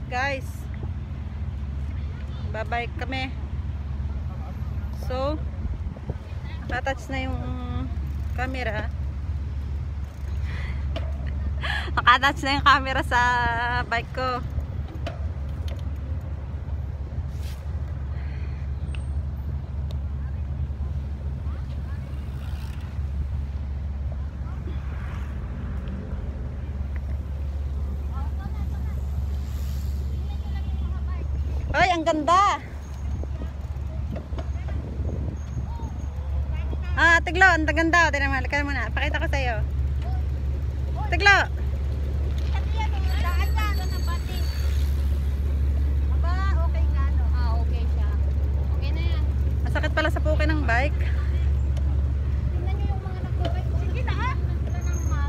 guys. Babalik kami. So, nakatouch na yung camera. Nakatouch na yung camera sa bike ko. Ay, ang ganda. Tiglo, ang ganda. Tignan mo, halika muna. Pakita ko sa'yo. Tiglo. Okay nga, no? Okay siya. Okay na yan. Masakit pala sa puke ng bike. Tingnan nyo yung mga nagbabike. Sige na, ha?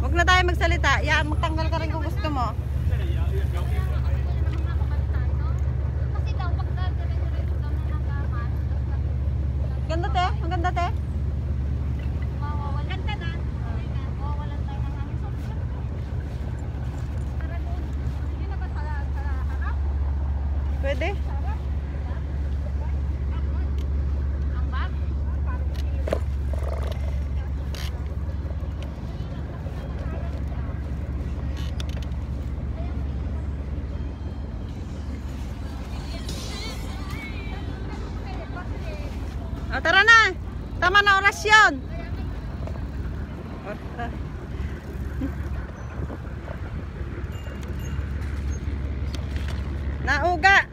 Huwag na tayo magsalita. Magtanggal ka rin kung gusto mo. Ganda te, ang ganda te. Ganda na. Wawalan tayo ng hangin. Tara doon. Sige na ba sa harap? Pwede. Ang bag? Tara na. Tama na orasyon. Nauga.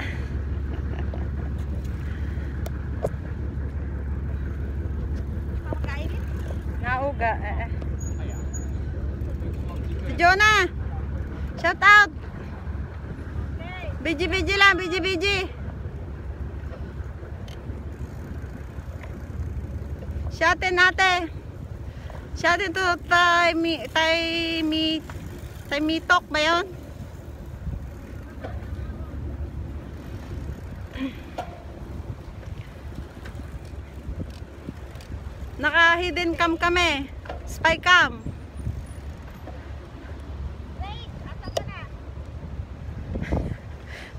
Nauga. Si Jonah. Shout out. Biji-biji lang, biji-biji. Shoutin natin. Shoutin to Mitok ba yun? Naka-hidden cam kami. Spy cam.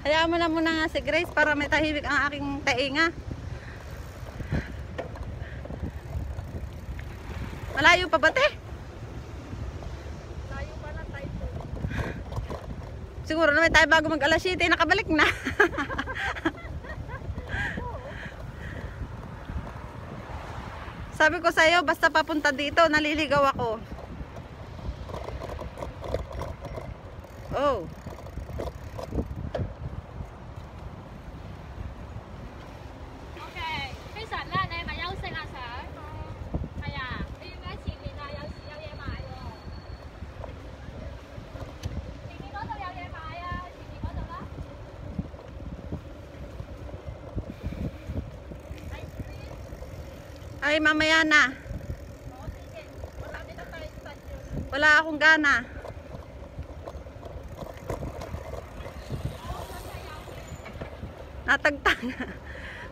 Hayaan mo na muna nga si Grace para may tahimik ang aking tainga. Malayo pa ba te? Tayo pa na tayo. Siguro naman tayo bago mag alas 7 nakabalik na. Sabi ko sa'yo, basta papunta dito, naliligaw ako. Oh. Okay. 其實咧，你係咪休息啊，Sir？係啊，你要喺前面啊，有嘢賣喎。前面嗰度有嘢賣啊，前面嗰度啦。Ay, mamaya na. Wala akong gana. Natagtag.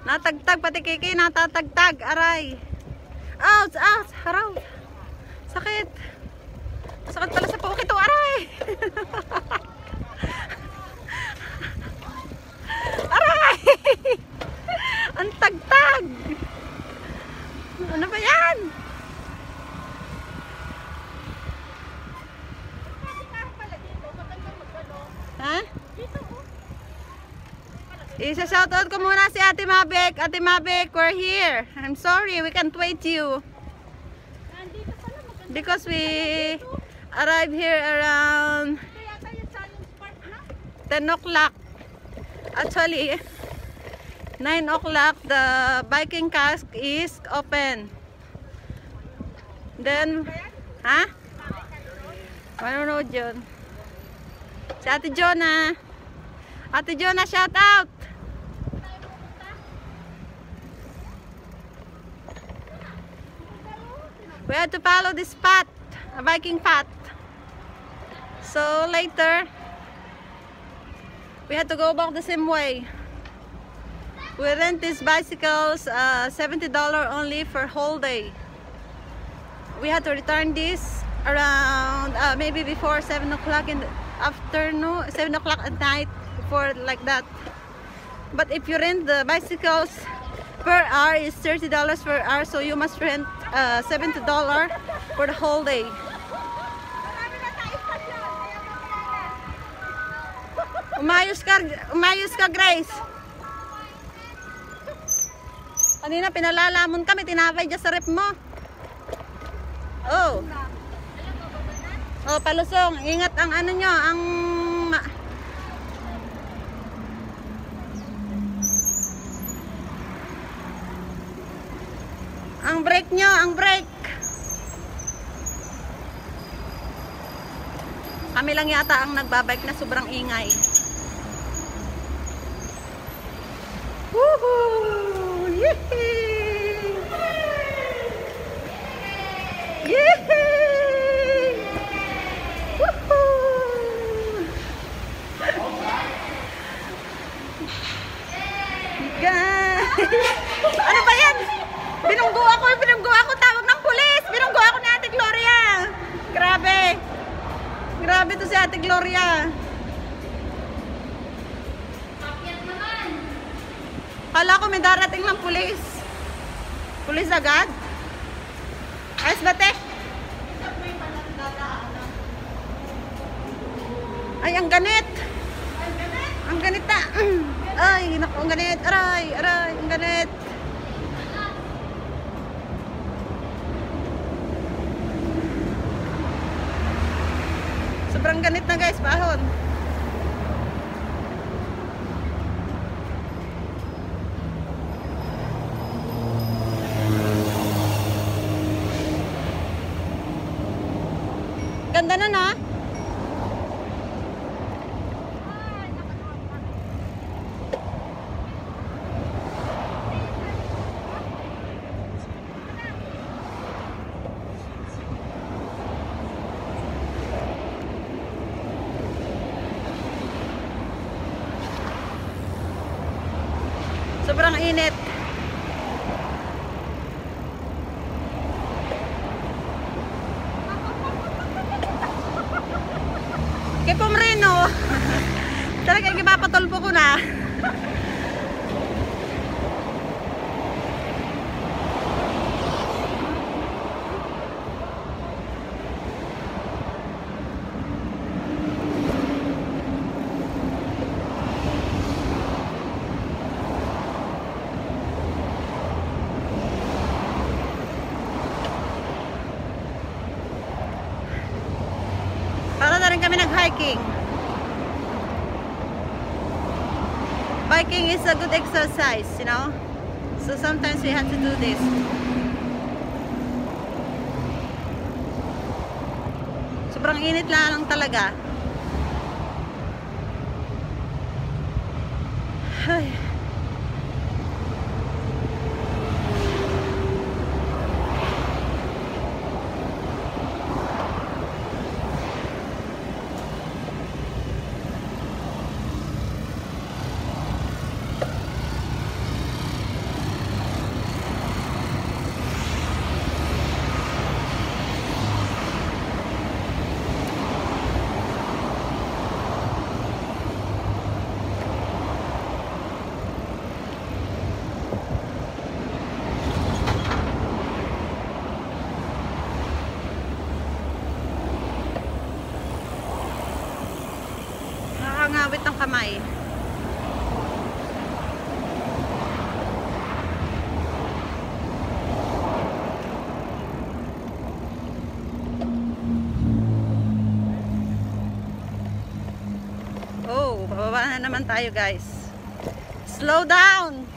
Natagtag, pati Kiki natatagtag. Aray. Ouch, ouch, haraw. Sakit. Sakit pala sa puki to, aray. Aray. Ang tagtag. Ano ba yan? Ha? Isa-shoutout ko muna si Ate Mabek. Ate Mabek, we're here. I'm sorry, we can't wait you. Because we arrived here around 10 o'clock. Actually, 9 o'clock, the biking cask is open. Then, ha? I don't know, John. Si Ate Jonah. Ate Jonah, shout out! We had to follow this path, a biking path. So later, we had to go back the same way. We rent these bicycles, $70 only for whole day. We had to return this around maybe before 7 o'clock in the afternoon, 7 o'clock at night, for like that. But if you rent the bicycles per hour is $30 per hour, so you must rent $70 for the whole day. Umayos ka, Grace. Kanina pinalalamon kami, tinapay dyan sa rep mo. Oh. Oh, palusong. Ingat ang ano nyo, ang brake nyo, ang brake. Kami lang yata ang nagbabike na sobrang ingay. Woohoo! Yehey! Yehey! Woohoo! Guys! Ano ba yan? Binunggo ako, tawag ng pulis. Binunggo ako ni Ate Gloria. Grabe. Grabe to si Ate Gloria. Kala ko may darating ng pulis. Pulis agad? Ayos ba, te? Ay, ang ganit. Ang ganit na. Ay, naku, ang ganit. Aray, ang ganit. Sobrang ganit na, guys, pahon. Ganda na, na. Sobrang init. Kay Pomreno. Talaga ipapatulpo ko na. Para na rin kami nag-hiking. Biking is a good exercise, you know. So sometimes we have to do this. Sobrang init lang talaga. Ay. Nakakangawit ng kamay. Oh, bababa na naman tayo, guys. Slow down.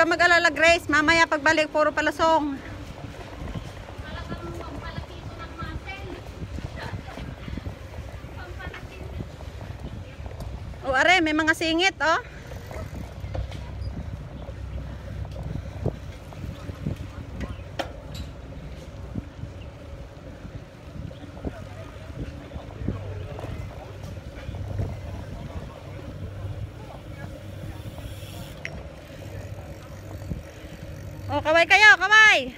ka mag-alala, Grace. Mamaya pagbalik, puro palasong. Talagang pampalaki ito ng muscle. Pampalaki. O, are, may mga singit, oh. O, kaway kayo, kaway.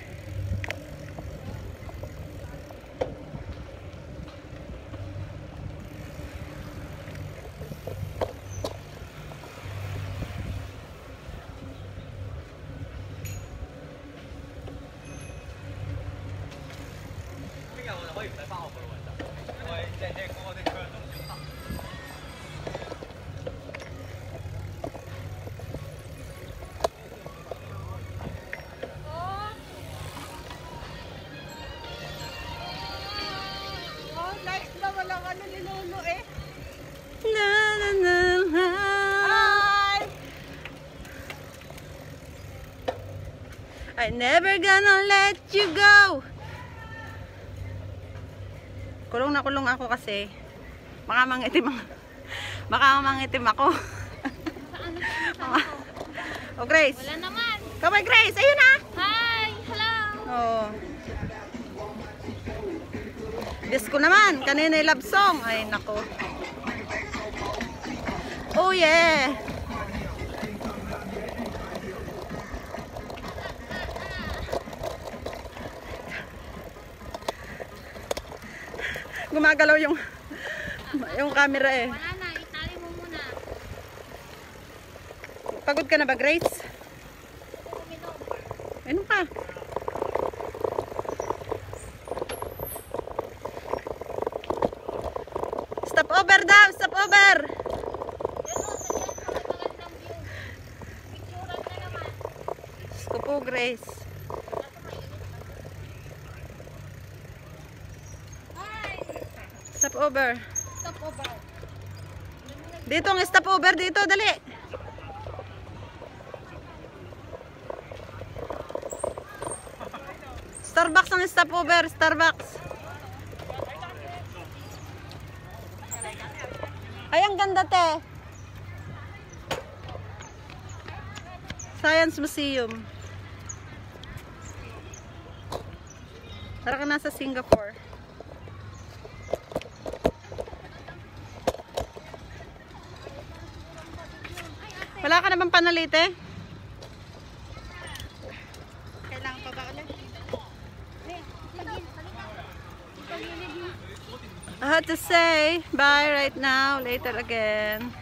Oh, nice na walang ano ni Lolo eh. Na, na, na, na. Hi! I never gonna let you go. Kulong na kulong ako kasi baka mangitim ako. Oh, Grace. Wala naman. Kaway, Grace. Ayun na. Hi! Hello! Oh. Disco naman. Kanina yung love song. Ay, nako. Oh, yeah. Gumagalaw yung camera eh. Wala na, itali mo muna. Pagod ka na ba, Grace? Uminom. Ano ka? Stop over daw! Stop over! Pero sa dyan, sa magandang view. Picturean na naman. Diyos ko po, Grace. Hi! Stop over. Stop over. Dito ang stop over dito, dali. Starbucks ang stop over, Starbucks. Ay, ang ganda, te. Science Museum. Para ka nasa Singapore. Wala ka naman panalite? Kailangan pa ba ulit? I have to say bye right now, later again.